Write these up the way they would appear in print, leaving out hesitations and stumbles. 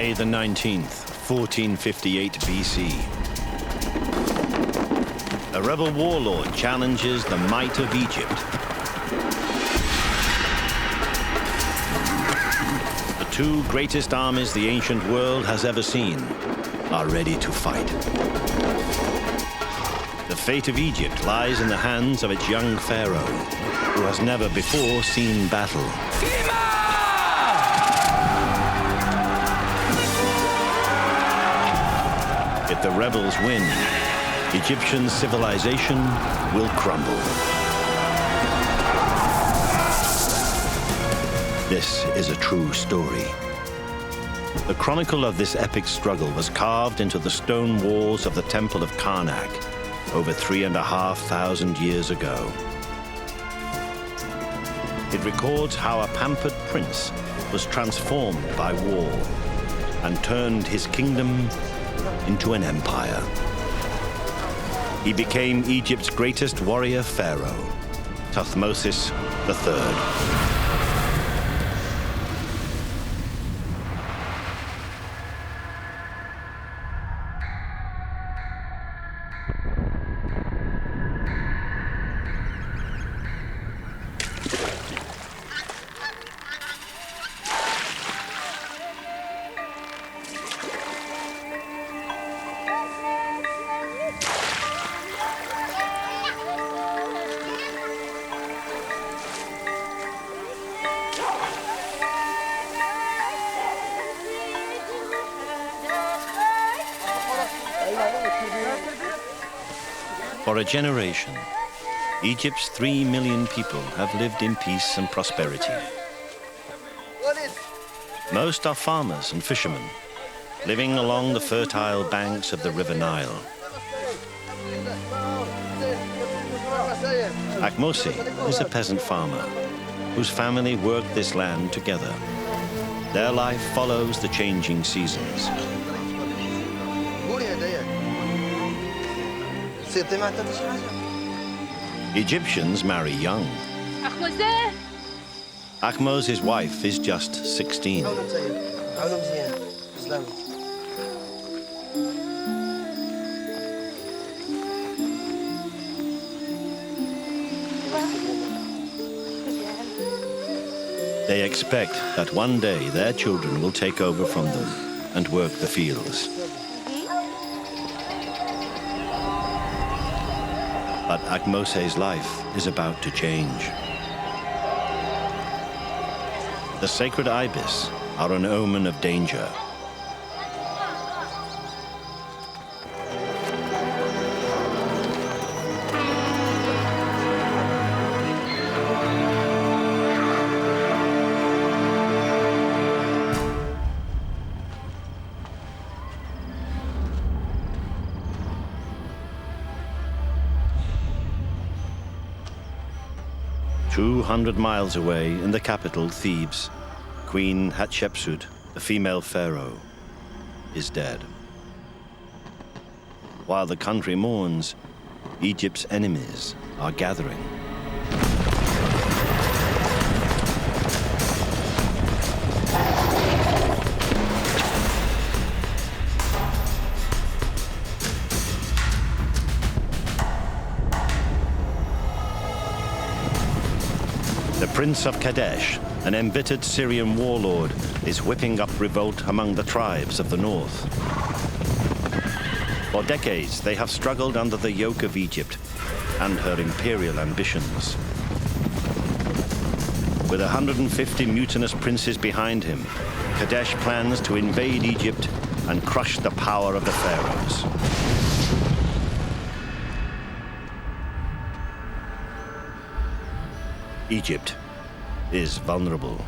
May the 19th, 1458 BC. A rebel warlord challenges the might of Egypt. The two greatest armies the ancient world has ever seen are ready to fight. The fate of Egypt lies in the hands of its young pharaoh, who has never before seen battle. If the rebels win, Egyptian civilization will crumble. This is a true story. The chronicle of this epic struggle was carved into the stone walls of the Temple of Karnak over 3,500 years ago. It records how a pampered prince was transformed by war and turned his kingdom into an empire. He became Egypt's greatest warrior pharaoh, Thutmose III. For a generation, Egypt's 3 million people have lived in peace and prosperity. Most are farmers and fishermen, living along the fertile banks of the River Nile. Thutmose is a peasant farmer whose family worked this land together. Their life follows the changing seasons. Egyptians marry young. Thutmose's wife is just 16. They expect that one day their children will take over from them and work the fields. But Thutmose's life is about to change. The sacred ibis are an omen of danger. "200 miles away in the capital, Thebes, Queen Hatshepsut, the female pharaoh, is dead. While the country mourns, Egypt's enemies are gathering. The Prince of Kadesh, an embittered Syrian warlord, is whipping up revolt among the tribes of the north. For decades, they have struggled under the yoke of Egypt and her imperial ambitions. With 150 mutinous princes behind him, Kadesh plans to invade Egypt and crush the power of the pharaohs. Egypt is vulnerable.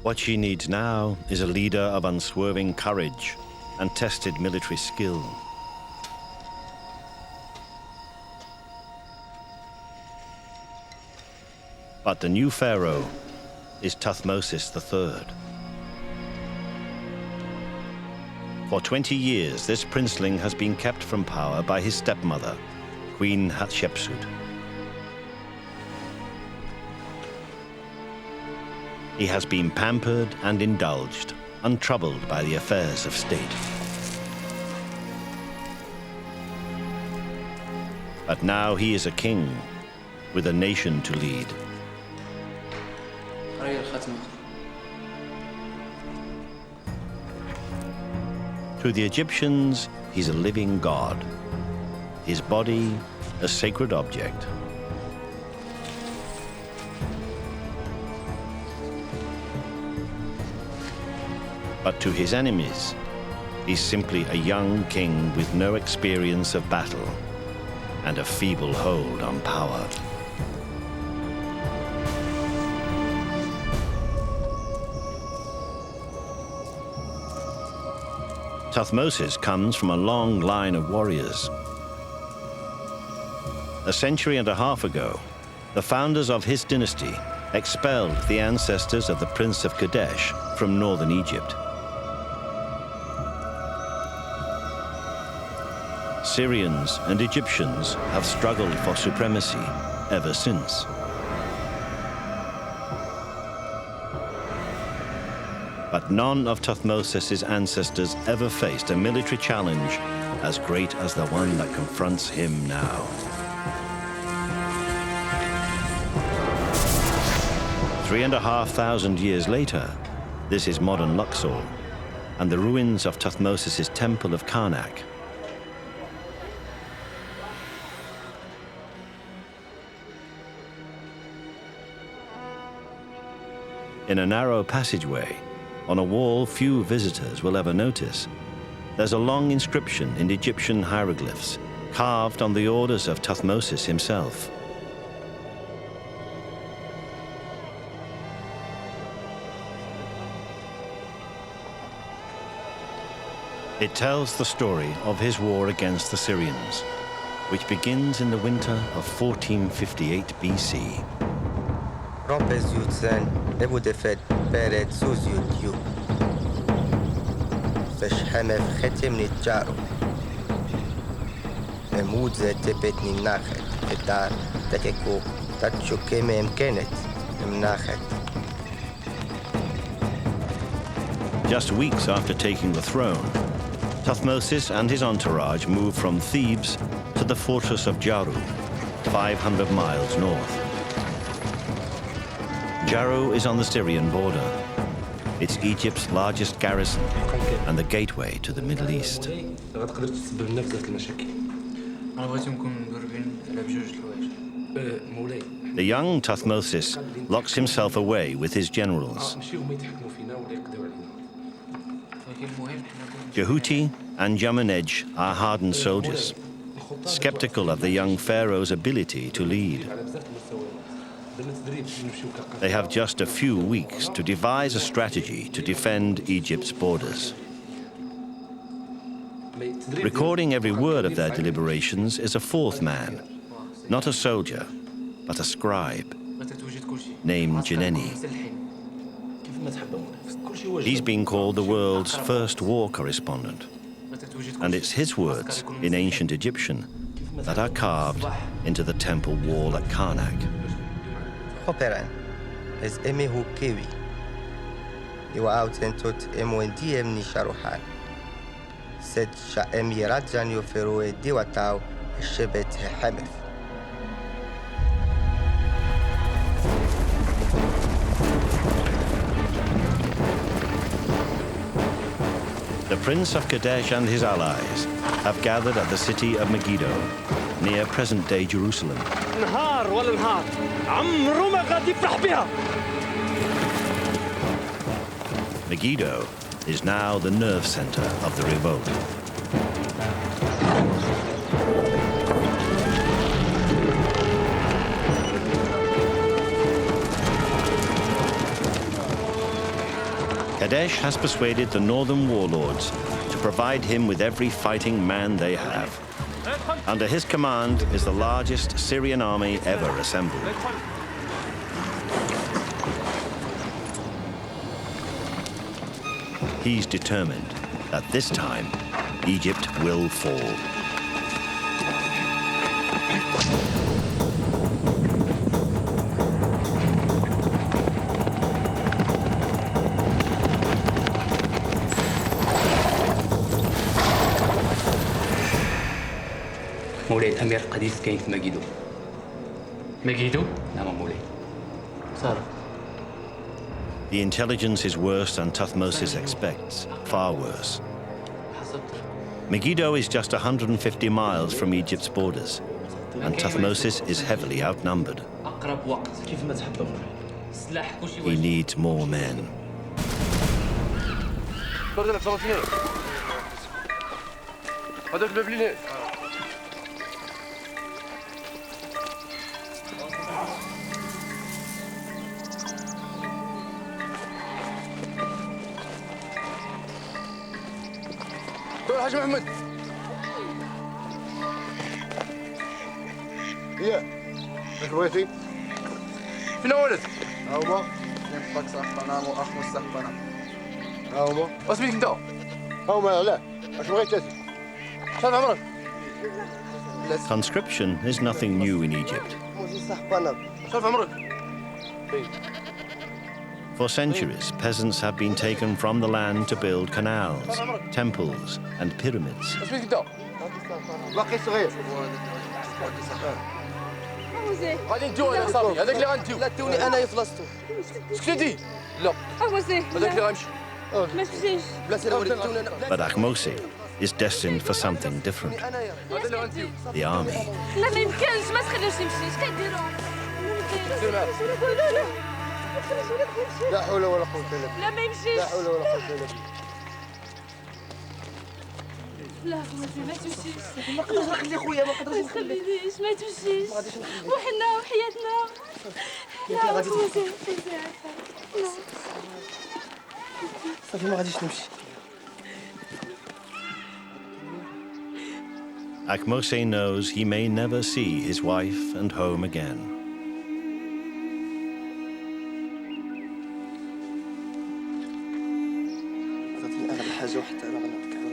What she needs now is a leader of unswerving courage and tested military skill. But the new pharaoh is Thutmose III. For 20 years, this princeling has been kept from power by his stepmother, Queen Hatshepsut. He has been pampered and indulged, untroubled by the affairs of state. But now he is a king with a nation to lead. To the Egyptians, he's a living god. His body, a sacred object. But to his enemies, he's simply a young king with no experience of battle and a feeble hold on power. Thutmosis comes from a long line of warriors. A century and a half ago, the founders of his dynasty expelled the ancestors of the Prince of Kadesh from northern Egypt. Syrians and Egyptians have struggled for supremacy ever since. But none of Thutmosis's ancestors ever faced a military challenge as great as the one that confronts him now. Three and a half thousand years later, this is modern Luxor and the ruins of Thutmosis's temple of Karnak. In a narrow passageway, on a wall few visitors will ever notice, there's a long inscription in Egyptian hieroglyphs, carved on the orders of Thutmosis himself. It tells the story of his war against the Syrians, which begins in the winter of 1458 BC. Ropes jutsen, ebudefed peret suzyutju. Feshhemef chetimni jaru. Emudze tepetni nachet, etar tekeku, tatchukeme emkenet, emnachet. Just weeks after taking the throne, Thutmosis and his entourage moved from Thebes to the fortress of Jaru, 500 miles north. Jaru is on the Syrian border. It's Egypt's largest garrison and the gateway to the Middle East. The young Thutmosis locks himself away with his generals. Jehuti and Jamenej are hardened soldiers, skeptical of the young pharaoh's ability to lead. They have just a few weeks to devise a strategy to defend Egypt's borders. Recording every word of their deliberations is a fourth man, not a soldier, but a scribe, named Jeneni. He's been called the world's first war correspondent, and it's his words in ancient Egyptian that are carved into the temple wall at Karnak. Operan, es emehu kiwi. Iwa autentot emwendiem ni sharuhan. Sed sha emiradjan yoferue diwatau shebet hemeth. The Prince of Kadesh and his allies have gathered at the city of Megiddo, near present-day Jerusalem. Megiddo is now the nerve center of the revolt. Kadesh has persuaded the northern warlords to provide him with every fighting man they have. Under his command is the largest Syrian army ever assembled. He's determined that this time, Egypt will fall. مولاي الأمير القديس كاين في ماجيدو. ميغيدو؟ نعم مولاي. صار. The intelligence is worse than Tuthmosis expects, far worse. Megiddo is just 150 miles from Egypt's borders, and Tuthmosis is heavily outnumbered. أقرب وقت كيف ما تحب مولاي. السلاح كلشي He needs more men. هذاك الباب اللي حاج محمد يا ايش بغيتي؟ فين ولد؟ ها هما ينفك صاحبنا واخ مستحبنا ها هما اسميك انت؟ ها هما لا اش بغيتي انت؟ شحال عمرك؟ Conscription is nothing new in Egypt. شحال عمرك؟ For centuries, peasants have been taken from the land to build canals, temples, and pyramids. اسميك انت؟ باقي صغير غادي نديوها يا صاحبي هذاك اللي غنديو لا توني انا يفلسطو سكتي لا أخوزي هذاك اللي غنمشي ما تمشيش بلاصه الولد توني انا But Ahmose is destined for something different. انايا هذا اللي غنديو The army. لا ما يمكنش ما تخليوش يمشي اش كديروا سير معاه. لا لا لا حول ولا قوه الا بالله لا ما يمشيش لا حول ولا قوه الا بالله لا أخوزي ما تمشيش ما نقدرش نخلي خويا ما نقدرش ما تخلينيش ما تمشيش وحنا وحياتنا لا أخوزي لا صافي ما غاديش نمشي Ahmose knows he may never see his wife and home again.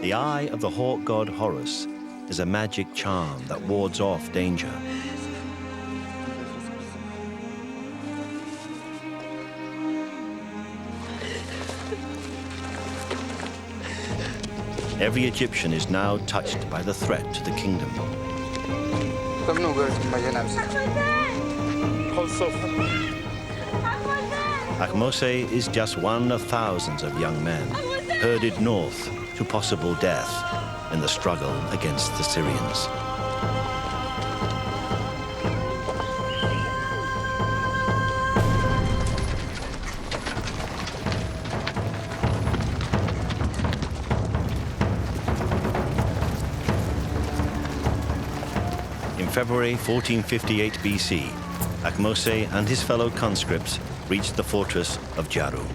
The eye of the hawk god Horus is a magic charm that wards off danger. Every Egyptian is now touched by the threat to the kingdom. Ahmose is just one of thousands of young men herded north to possible death in the struggle against the Syrians. In February 1458 BC, Ahmose and his fellow conscripts reached the fortress of Jaru.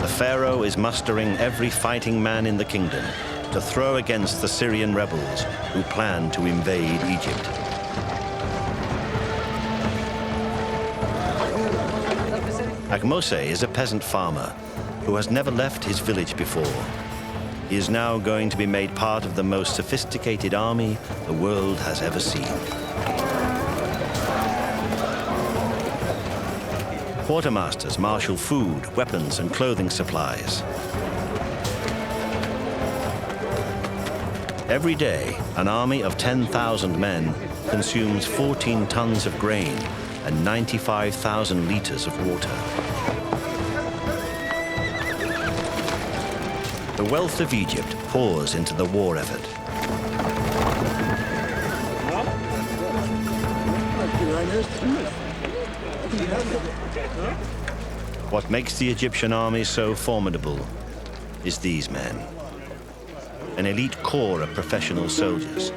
The pharaoh is mustering every fighting man in the kingdom to throw against the Syrian rebels who plan to invade Egypt. Ahmose is a peasant farmer who has never left his village before. He is now going to be made part of the most sophisticated army the world has ever seen. Quartermasters marshal food, weapons, and clothing supplies. Every day, an army of 10,000 men consumes 14 tons of grain and 95,000 liters of water. The wealth of Egypt pours into the war effort. What makes the Egyptian army so formidable is these men. An elite corps of professional soldiers,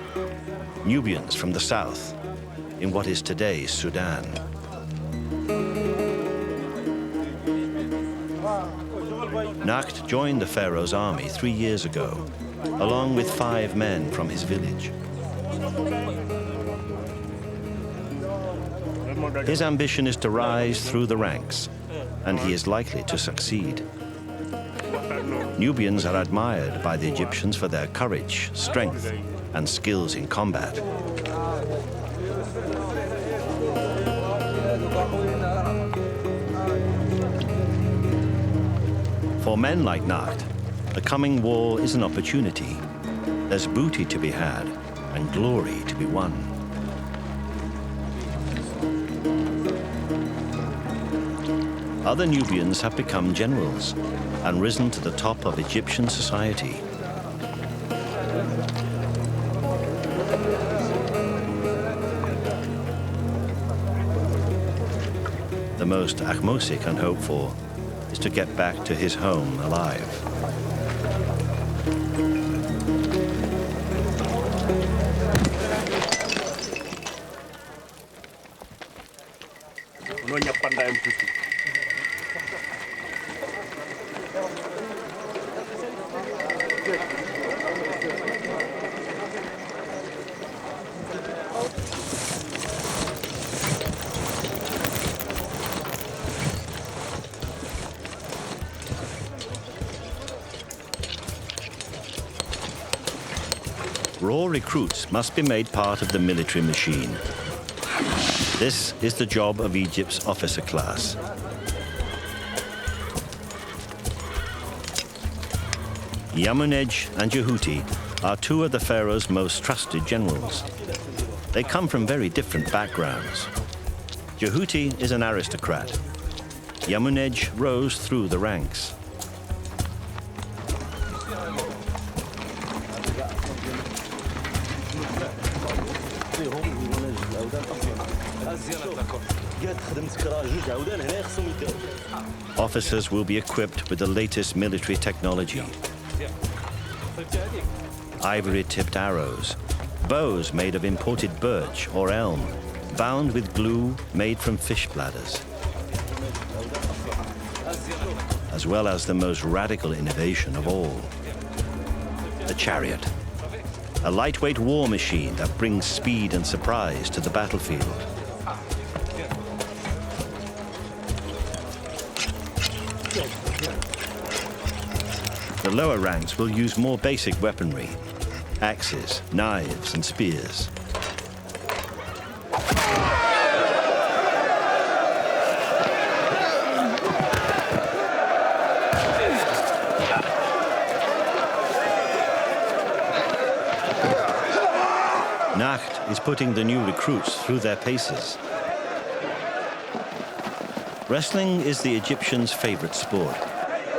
Nubians from the south, in what is today's Sudan. Nakht joined the pharaoh's army 3 years ago, along with 5 men from his village. His ambition is to rise through the ranks, and he is likely to succeed. Nubians are admired by the Egyptians for their courage, strength, and skills in combat. For men like Nacht, the coming war is an opportunity. There's booty to be had and glory to be won. Other Nubians have become generals and risen to the top of Egyptian society. The most Ahmose can hope for is to get back to his home alive. Raw recruits must be made part of the military machine. This is the job of Egypt's officer class. Yamunej and Jehuti are two of the pharaoh's most trusted generals. They come from very different backgrounds. Jehuti is an aristocrat. Yamunej rose through the ranks. Officers will be equipped with the latest military technology. Ivory-tipped arrows, bows made of imported birch or elm, bound with glue made from fish bladders, as well as the most radical innovation of all, the chariot, a lightweight war machine that brings speed and surprise to the battlefield. The lower ranks will use more basic weaponry, axes, knives, and spears. Nacht is putting the new recruits through their paces. Wrestling is the Egyptians' favorite sport,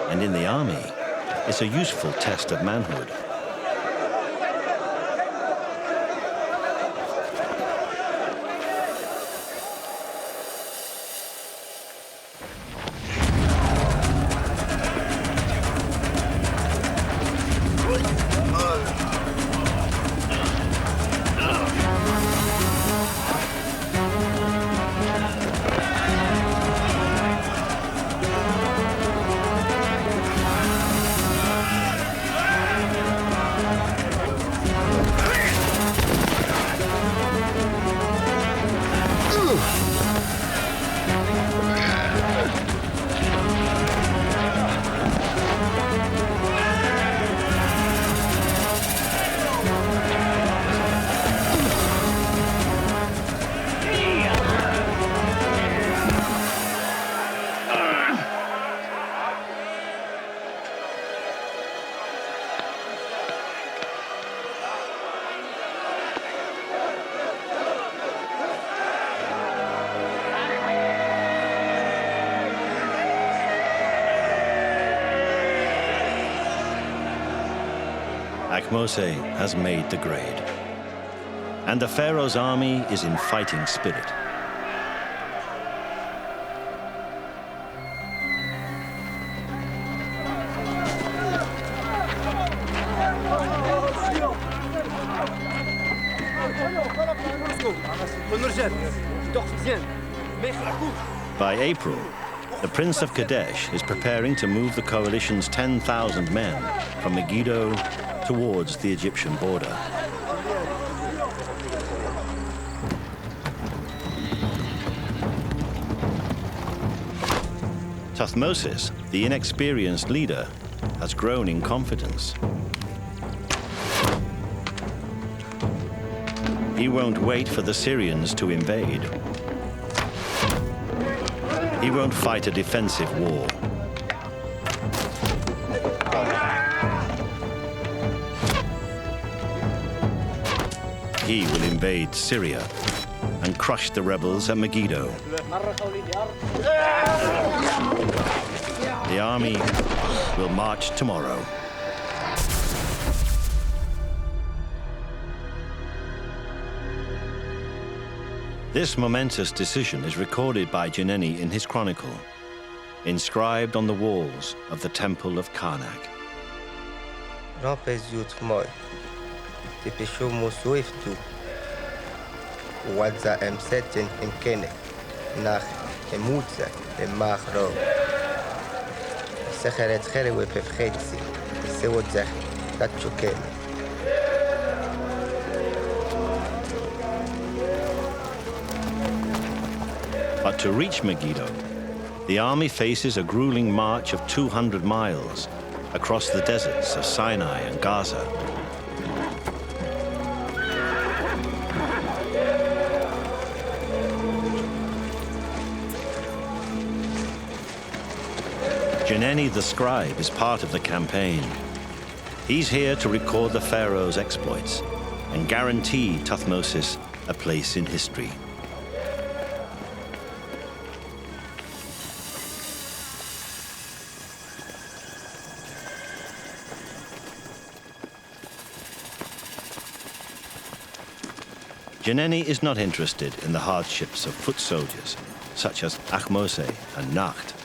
and in the army, it's a useful test of manhood. Ahmose has made the grade, and the pharaoh's army is in fighting spirit. By April, the Prince of Kadesh is preparing to move the coalition's 10,000 men from Megiddo towards the Egyptian border. Thutmose, the inexperienced leader, has grown in confidence. He won't wait for the Syrians to invade. He won't fight a defensive war. He will invade Syria and crush the rebels at Megiddo. The army will march tomorrow. This momentous decision is recorded by Jeneni in his chronicle, inscribed on the walls of the temple of Karnak. But to reach Megiddo, the army faces a grueling march of 200 miles across the deserts of Sinai and Gaza. Jeneni the scribe is part of the campaign. He's here to record the pharaoh's exploits and guarantee Thutmose a place in history. Jeneni is not interested in the hardships of foot soldiers, such as Ahmose and Nacht.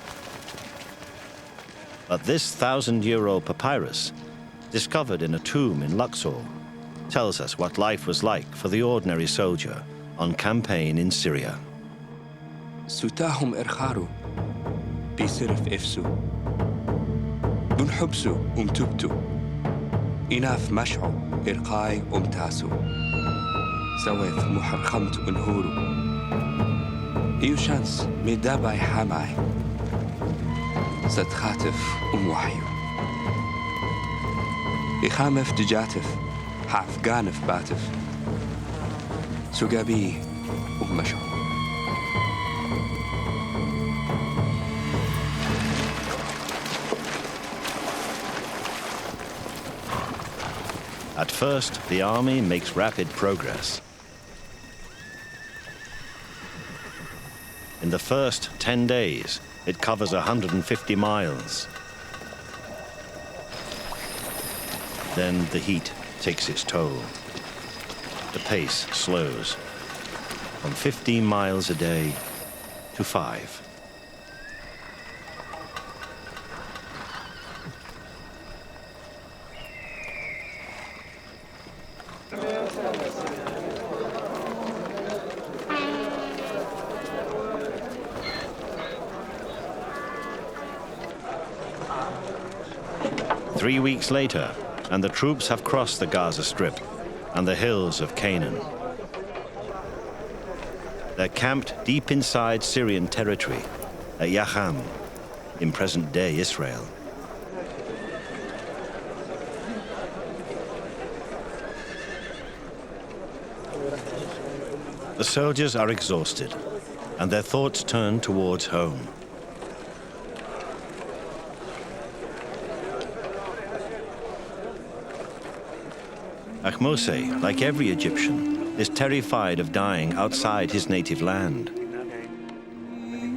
But this 1,000-year-old papyrus, discovered in a tomb in Luxor, tells us what life was like for the ordinary soldier on campaign in Syria. ستاهم إرخارو بيصرف إفسو بنحبسو أمتبتو إناف مشعو إرقاي أمتاسو سويف محرخمت أنهورو إيوشانس ميداباي حاماي ستخاتف وحيو إخامف دجاتف حافقانف باتف سقابي ومشعو. At first, the army makes rapid progress. In the first 10 days, it covers 150 miles. Then the heat takes its toll. The pace slows from 15 miles a day to 5. Three weeks later, and the troops have crossed the Gaza Strip and the hills of Canaan. They're camped deep inside Syrian territory at Yacham, in present-day Israel. The soldiers are exhausted, and their thoughts turn towards home. Ahmose, like every Egyptian, is terrified of dying outside his native land.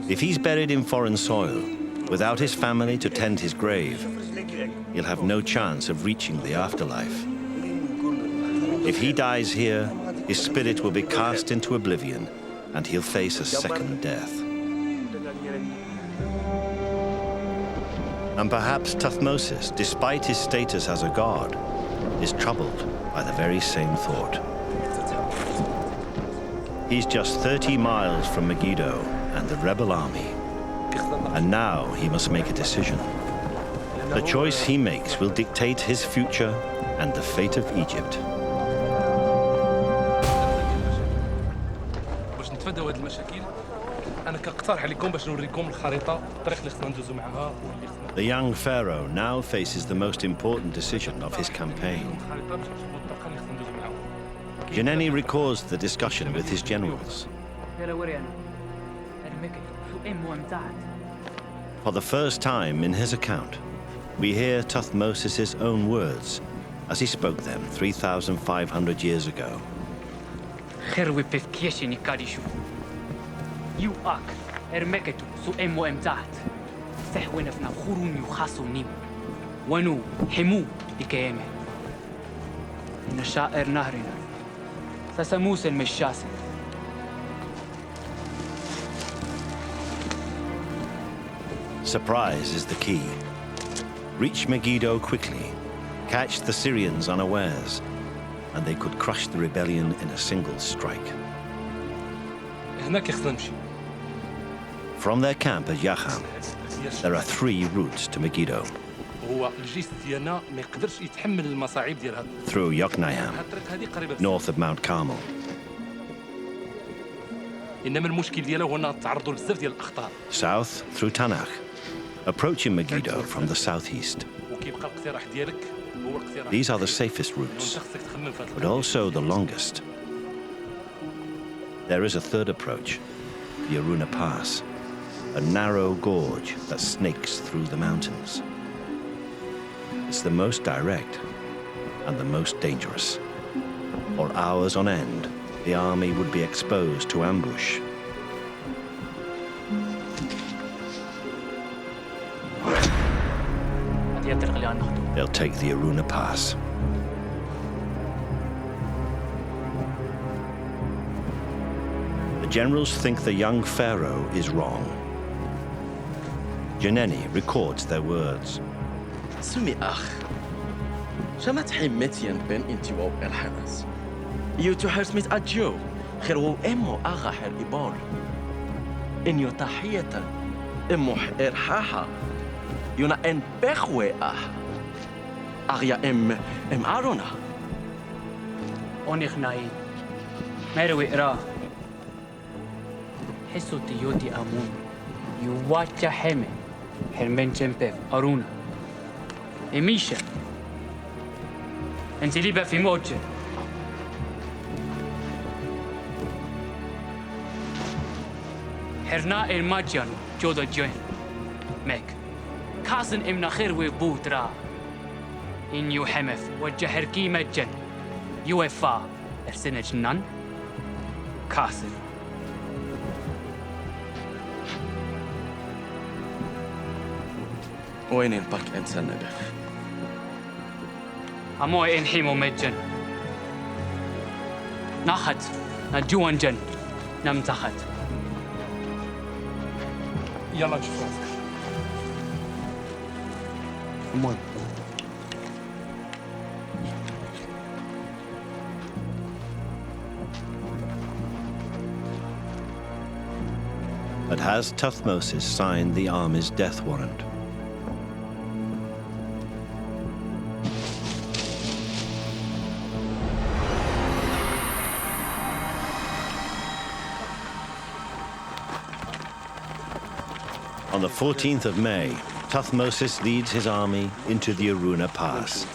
If he's buried in foreign soil, without his family to tend his grave, he'll have no chance of reaching the afterlife. If he dies here, his spirit will be cast into oblivion, and he'll face a second death. And perhaps Thutmose, despite his status as a god, is troubled by the very same thought. He's just 30 miles from Megiddo and the rebel army, and now he must make a decision. The choice he makes will dictate his future and the fate of Egypt. باش نتفاداو هذه المشاكل انا كنقترح عليكم باش نوريكم الخريطه الطريق اللي خصنا ندوزو معها. The young pharaoh now faces the most important decision of his campaign. Jeneni records the discussion with his generals. For the first time in his account, we hear Thutmoses' own words as he spoke them 3,500 years ago. Surprise is the key. Reach Megiddo quickly, catch the Syrians unawares, and they could crush the rebellion in a single strike. هناك خصنا نمشي. From their camp at Yacham, there are 3 routes to Megiddo. هو الجيش ديالنا ما يقدرش يتحمل المصاعب ديال هذا. Through Yokneam, الطريق هذه قريبة. north of Mount Carmel. إنما المشكل ديالها هو أنها تعرضوا لبزاف ديال الأخطار. South through Tanakh, approaching Megiddo from the southeast. وكيبقى الاقتراح ديالك هو الاقتراح. These are the safest routes, but also the longest. There is a third approach, the Aruna Pass, a narrow gorge that snakes through the mountains. It's the most direct and the most dangerous. For hours on end, the army would be exposed to ambush. They'll take the Aruna Pass. The generals think the young pharaoh is wrong. Janeni records their words. سمي أخ شمت حمتين بين انتي وو الحماس يوتو هرسميت أجيو خير وو إمو أغا حر إبال إن يو تحية إمو حر حاحا يونا إن بخوي أغيا إم أرونا أونيخ ناين مروي إراه حسو تيوتي أمون يواتشا حمي حرمين جنبه أرونا إميشا أنت ليبا في موجة حرنا الماجيان جودا جوين ميك كاسن إمنا خير وبوترا إن يو حمف وجهر كيمة جن يوفا أرسنة جنان كاسن وين الباك إنسان نبف أموي إن حيمو مجن ناخد نجوان جن نمتخد يلا نشوف راسك. أموي But has Thutmoses signed the army's death warrant? On the 14th of May, Thutmoses leads his army into the Aruna Pass.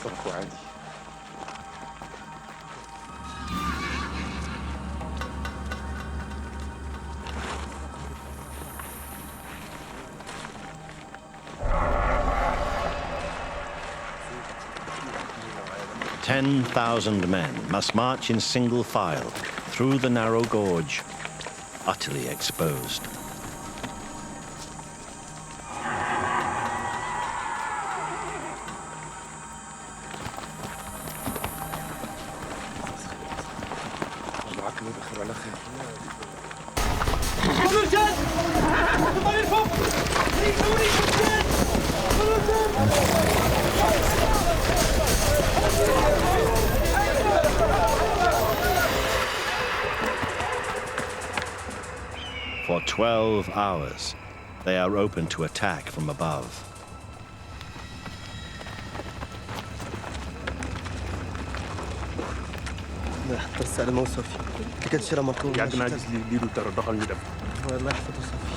"10,000 men must march in single file through the narrow gorge, utterly exposed. For 12 hours, they are open to attack from above. حتى الساعة ما وصافي اللي كتشري راه مركوب ياك ناقص لي نديرو دار دخل ندير الله يحفظو صافي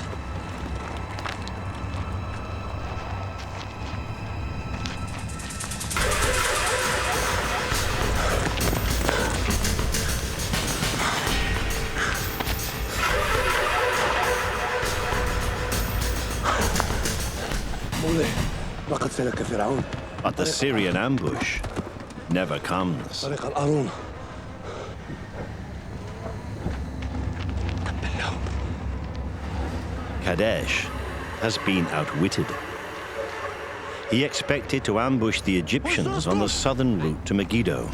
لقد سلك فرعون But the Syrian ambush never comes. طريق القارون. Kadesh has been outwitted. He expected to ambush the Egyptians on the southern route to Megiddo.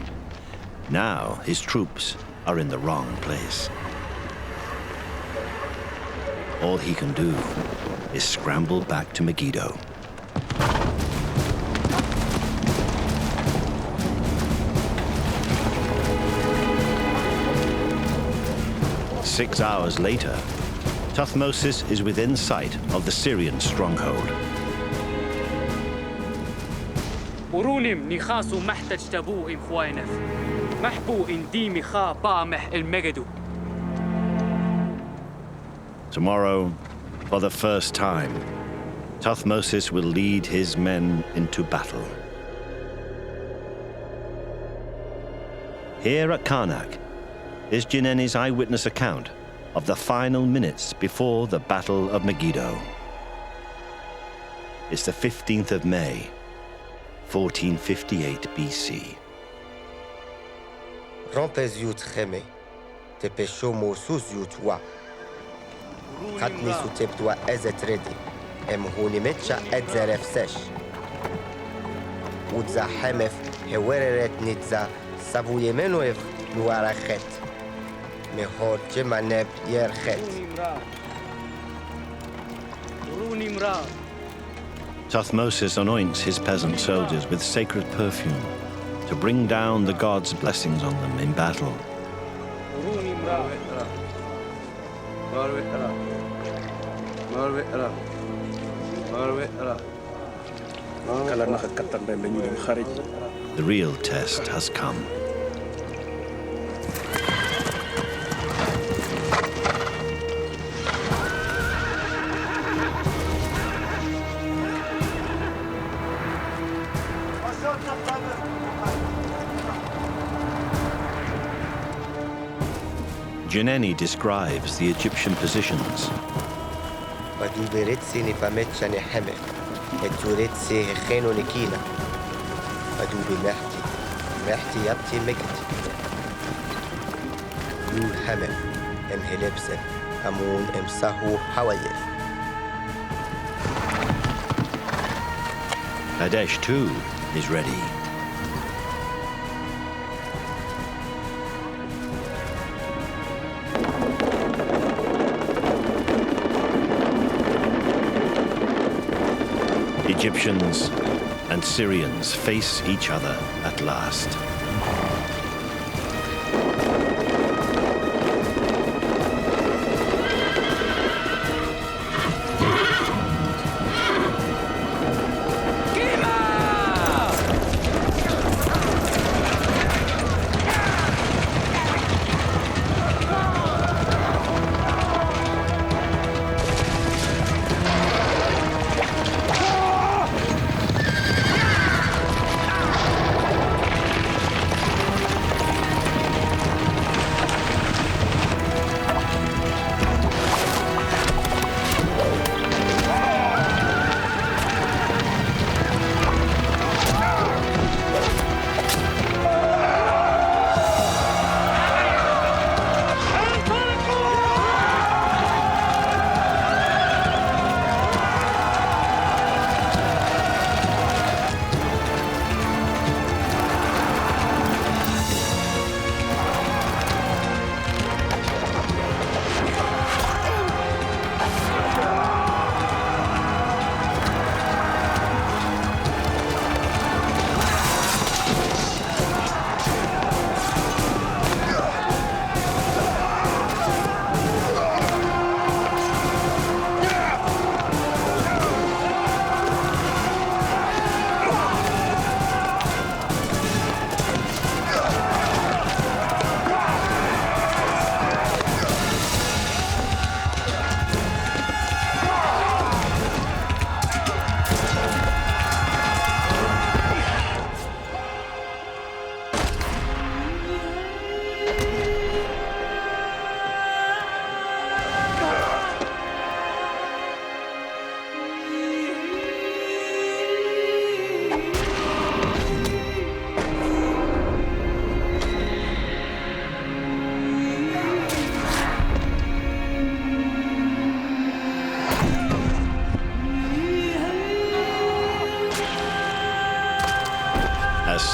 Now his troops are in the wrong place. All he can do is scramble back to Megiddo. Six hours later, Thutmosis is within sight of the Syrian stronghold. ورونم نخاسو محتاج تبو إم خوينف محبو إن ديمي خا بامح المجدو. Tomorrow, for the first time, Thutmosis will lead his men into battle. Here at Karnak is Jineni's eyewitness account of the final minutes before the Battle of Megiddo. It's the 15th of May, 1458 BC. Rampez yut cheme, te pesho mosus yut wa. Khatni su tebtwa ezet redi, em hunimetcha edzeref sesh. Udza hemef hewereret nitza savuyemenoev luarachet. Mehor jemaneb yerchet. Thutmosis anoints his peasant soldiers with sacred perfume to bring down the gods' blessings on them in battle. The real test has come. Jineni describes the Egyptian positions. Maduberetsi ni pamechane heme, eturetsi hecheno nikina. Madubi mehti yapti megit. Lul heme, em helebse, amun em sahu hawayef. Kadesh too is ready. Egyptians and Syrians face each other at last.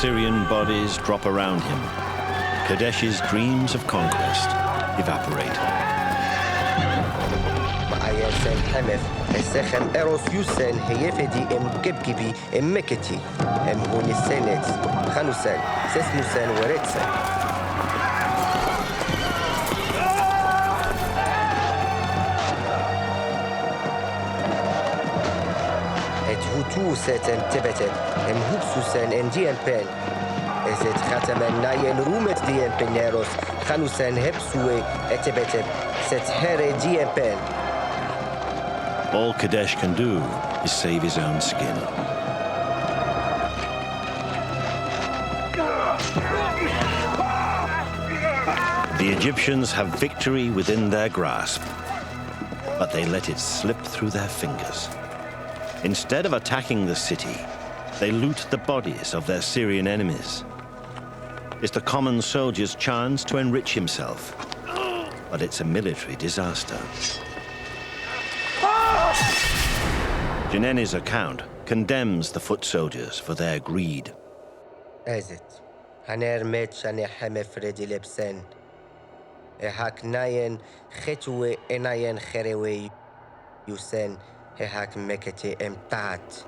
Syrian bodies drop around him, Kadesh's dreams of conquest evaporate. معايا سان حمف السخم إيروس يوسن هيفدي كبكبي مكتي هوني السنت خانوسان سسموسان وريتسان هوتو ساتن تبتن هوبسوسان انديان بين ازت ختمان ناين رومت ديان بنيروس خانوسان هبسوي اتبتن ست هيري ديان بين. All Kadesh can do is save his own skin. The Egyptians have victory within their grasp, but they let it slip through their fingers. Instead of attacking the city, they loot the bodies of their Syrian enemies. It's the common soldier's chance to enrich himself, but it's a military disaster. Janeni's account condemns the foot soldiers for their greed. Azit, haner met shane hame fredi lebsen. Ehak nayen khetwe enayen kherewe yusen ehak mekete emtat.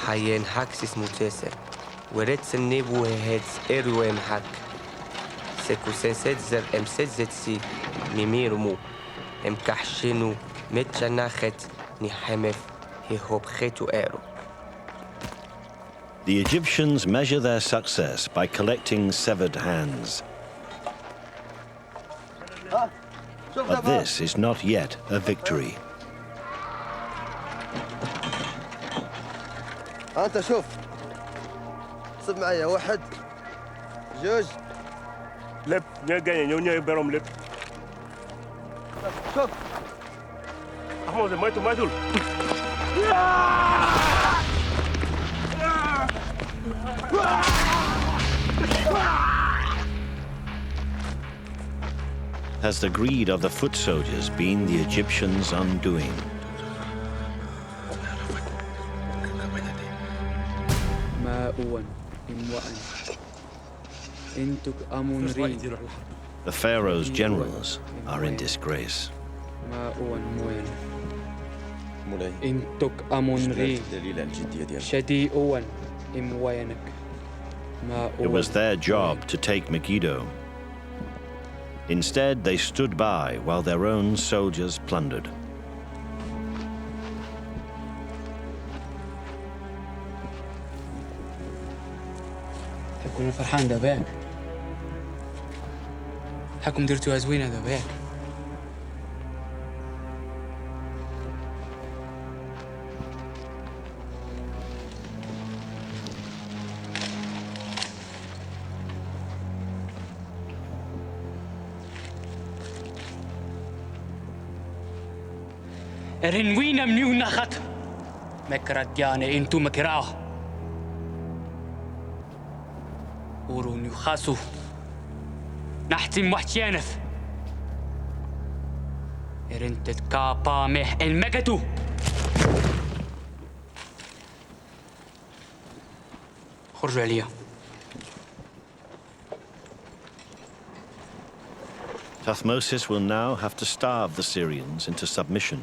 Hayen haksis mutese. Werets nebu heads eruem hak. Sekusensetzer emsetzetsi mimirmu. Emkahshinu metchanachet nihemef hehopchetu eru. The Egyptians measure their success by collecting severed hands. But this is not yet a victory. أنت شوف صب معايا واحد جوج لب نيجي نيو برام لب شوف أحمد ما يدول Has the greed of the foot soldiers been the Egyptians' undoing? The Pharaoh's generals are in disgrace. It was their job to take Megiddo. Instead, they stood by while their own soldiers plundered. حكون فرحان داباك حكم درتوها زوينة داباك رنوينا منيو نخت مكرت يعني انتو مكراه ورون يخاسو نحتم وحتيانف رنتت كابا مه المجدو خرجوا عليا Thutmosis will now have to starve the Syrians into submission.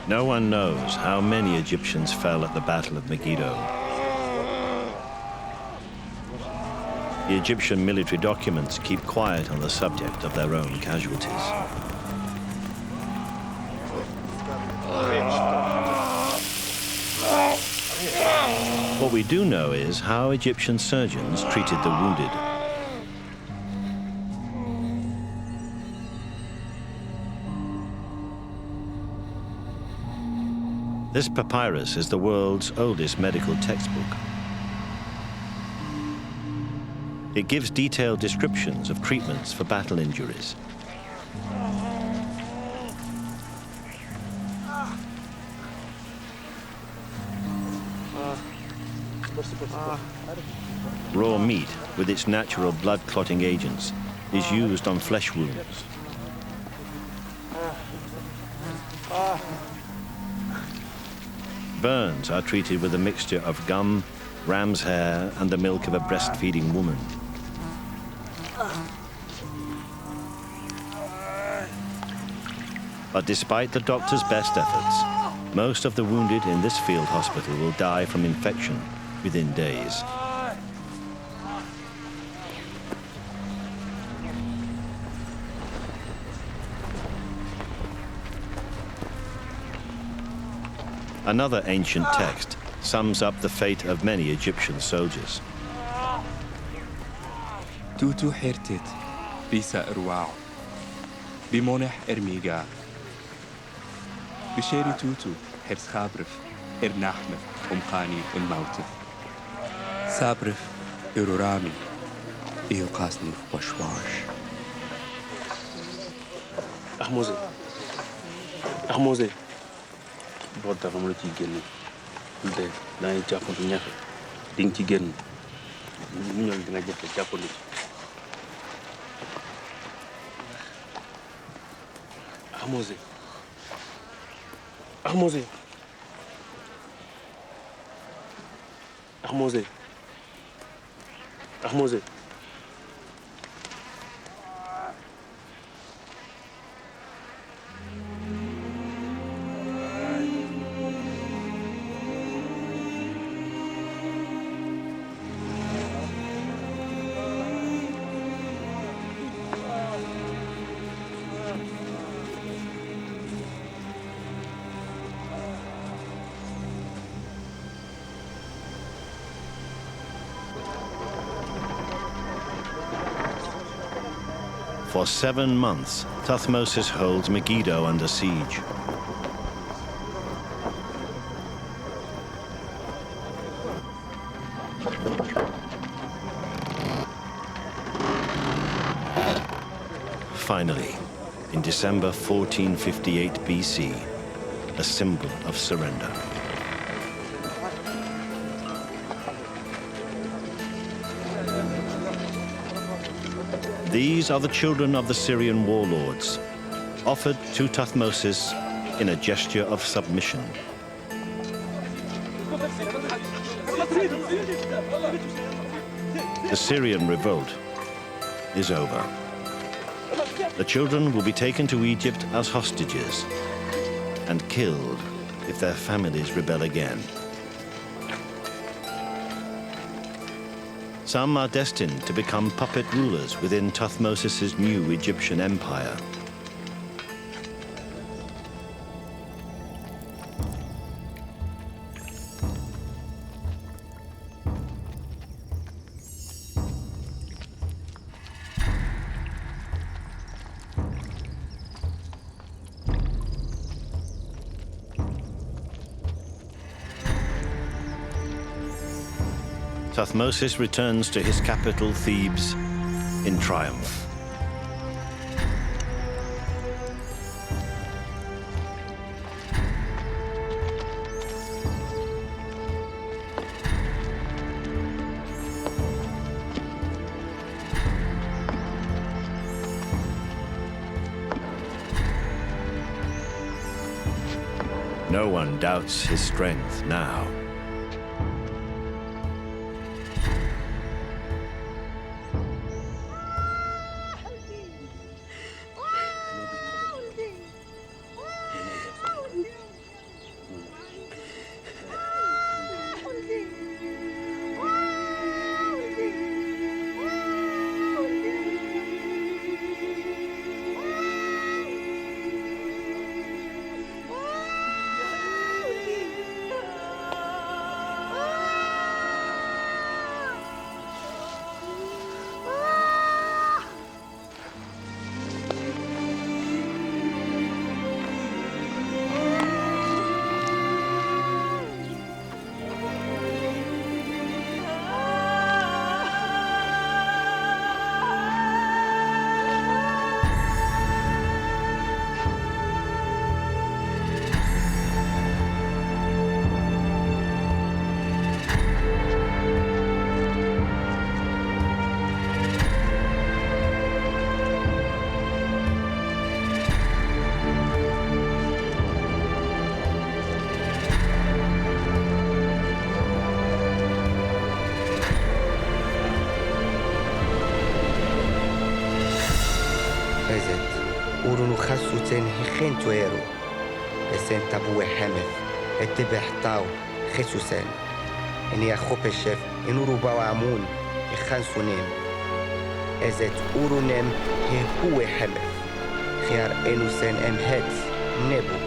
No one knows how many Egyptians fell at the Battle of Megiddo. The Egyptian military documents keep quiet on the subject of their own casualties. What we do know is how Egyptian surgeons treated the wounded. This papyrus is the world's oldest medical textbook. It gives detailed descriptions of treatments for battle injuries. Raw meat, with its natural blood-clotting agents, is used on flesh wounds. Burns are treated with a mixture of gum, ram's hair, and the milk of a breastfeeding woman. But despite the doctor's best efforts, most of the wounded in this field hospital will die from infection within days. Another ancient text sums up the fate of many Egyptian soldiers. توتو حرتت بيسا إرواع بمونح إرميقا بشيري توتو حرس خابرف إرناحمف أمخاني الموتف سابرف إرورامي إيو قاسني وشواش أحموزي بودا فمولو تي ген دي داي جابو نياخ دين تي ген ñol dina jafe jappandi Ahmose Ahmose Ahmose Ahmose For 7 months, Thutmose holds Megiddo under siege. Finally, in December 1458 BC, a symbol of surrender. These are the children of the Syrian warlords, offered to Thutmose in a gesture of submission. The Syrian revolt is over. The children will be taken to Egypt as hostages and killed if their families rebel again. Some are destined to become puppet rulers within Thutmose's new Egyptian empire. Thutmose returns to his capital, Thebes, in triumph. No one doubts his strength now. أورونو خاسوتين هخين تويرو إسين تابو حمف اتبح تاو خسوسين إني أخوب الشيف إنو روبا وعمون إخانسونين إزت أورونيم هو حمف خيار إنوسين أمهات نبو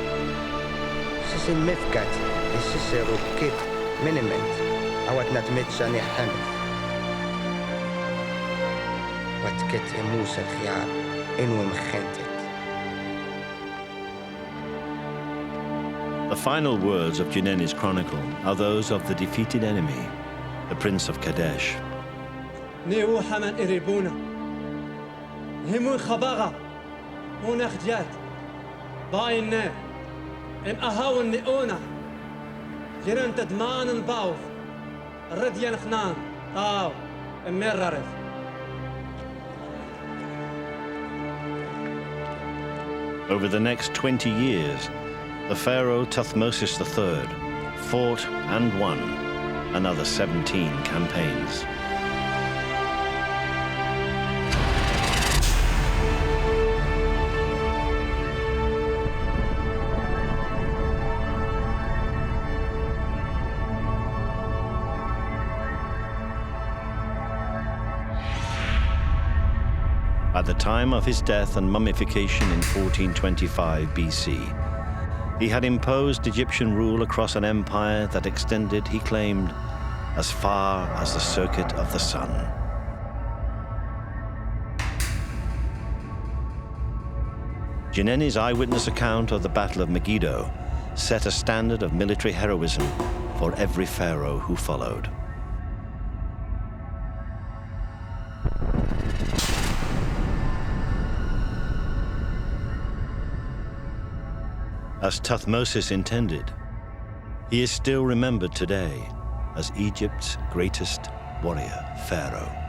شيشن مفكات الشيشة روكيت منمنت أوات نتمت شاني حمف واتكت إموس الخيار إنو مخنتت. The final words of Juneni's chronicle are those of the defeated enemy, the Prince of Kadesh. نيو حمن إريبونا همون خباغا هون خجات باينا ام أهاون نئونا جيران تدمان الباوف الرديان خنان طاو اميرارف. Over the next 20 years, the pharaoh Thutmose III fought and won another 17 campaigns. At the time of his death and mummification in 1425 BC, he had imposed Egyptian rule across an empire that extended, he claimed, as far as the circuit of the sun. Juneni's eyewitness account of the Battle of Megiddo set a standard of military heroism for every pharaoh who followed. As Thutmose intended, he is still remembered today as Egypt's greatest warrior pharaoh.